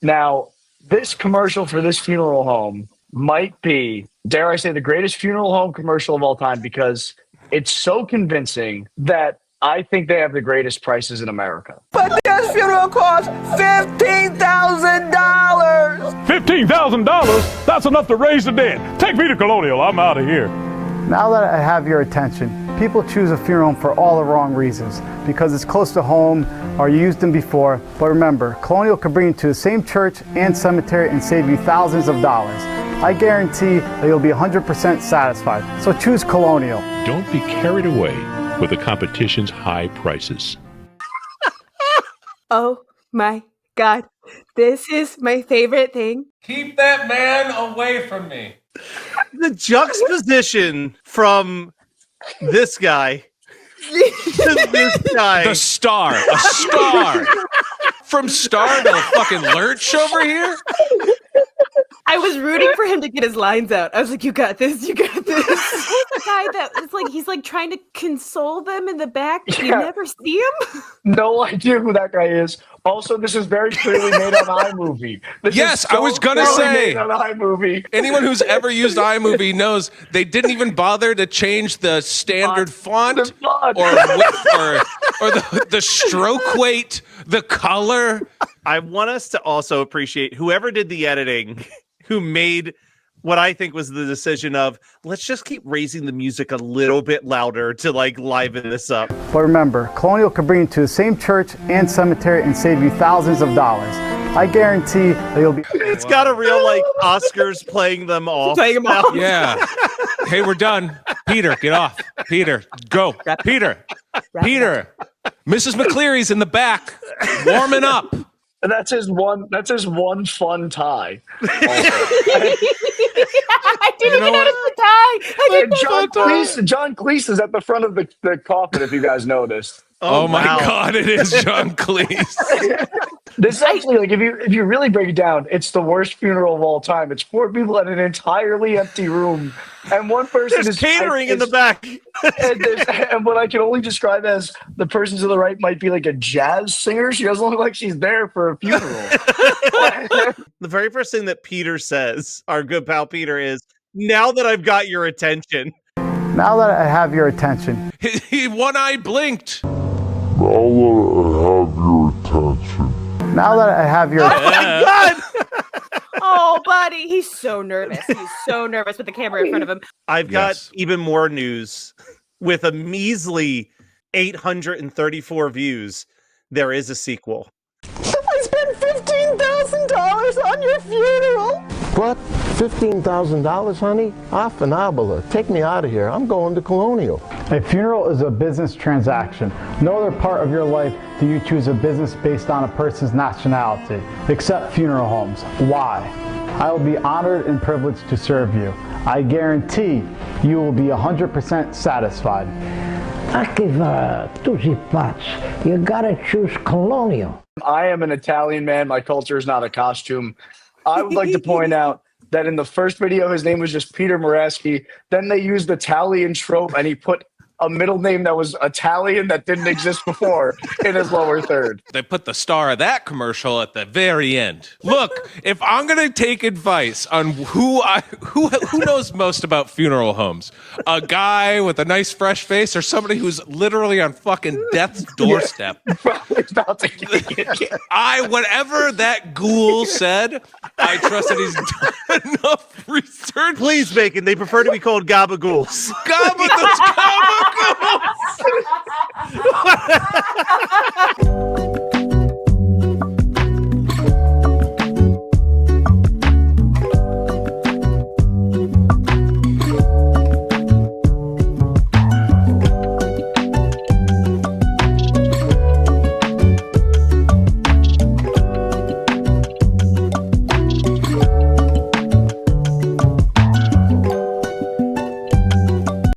Now, this commercial for this funeral home might be, dare I say, the greatest funeral home commercial of all time because it's so convincing that I think they have the greatest prices in America. But this funeral costs $15,000. $15,000? That's enough to raise the dead. Take me to Colonial. I'm out of here. Now that I have your attention, people choose a funeral home for all the wrong reasons. Because it's close to home, or you used them before. But remember, Colonial can bring you to the same church and cemetery and save you thousands of dollars. I guarantee that you'll be 100% satisfied. So choose Colonial. Don't be carried away with the competition's high prices. Oh my God. This is my favorite thing. Keep that man away from me. The juxtaposition from this guy to this guy. The star. A star. From star to fucking lurch over here? I was rooting for him to get his lines out. I was like, you got this, you got this. The guy that is like, he's like trying to console them in the back. But you never see him? No idea who that guy is. Also, this is very clearly made on iMovie. Yes, I was gonna say. Made on iMovie. Anyone who's ever used iMovie knows they didn't even bother to change the standard font or the stroke weight, the color. I want us to also appreciate whoever did the editing, who made what I think was the decision of, let's just keep raising the music a little bit louder to like liven this up. But remember, Colonial can bring you to the same church and cemetery and save you thousands of dollars. I guarantee that you'll be... It's got a real like Oscars playing them off. Playing them off. Yeah. Hey, we're done. Peter, get off. Peter, go. Peter. Peter. Mrs. McCleary's in the back, warming up. That's his one fun tie. I didn't even notice the tie. John Cleese is at the front of the coffin, if you guys noticed. Oh my God, it is John Cleese. This is actually, like, if you really break it down, it's the worst funeral of all time. It's 4 people in an entirely empty room, and one person is catering in the back. and what I can only describe as the person to the right might be like a jazz singer. She doesn't look like she's there for a funeral. The very first thing that Peter says, our good pal Peter, is, now that I've got your attention. Now that I have your attention. He one eye blinked. Now that I have your attention. Oh my God! Oh, buddy. He's so nervous. He's so nervous with the camera in front of him. I've got even more news. With a measly 834 views, there is a sequel. I spent $15,000 on your funeral. What? $15,000, honey? Affanabula. Take me out of here. I'm going to Colonial. A funeral is a business transaction. No other part of your life do you choose a business based on a person's nationality, except funeral homes. Why? I will be honored and privileged to serve you. I guarantee you will be 100% satisfied. Akiva, Tuzipats, you gotta choose Colonial. I am an Italian man. My culture is not a costume. I would like to point out that in the first video, his name was just Peter Moraski. Then they used the Italian trope, and he put a middle name that was Italian that didn't exist before in his lower third. They put the star of that commercial at the very end. Look, if I'm gonna take advice on who knows most about funeral homes, a guy with a nice fresh face or somebody who's literally on fucking death's doorstep. Probably about to get whatever that ghoul said, I trust that he's done enough research. Please, Bacon, they prefer to be called gabagools. Gabagool.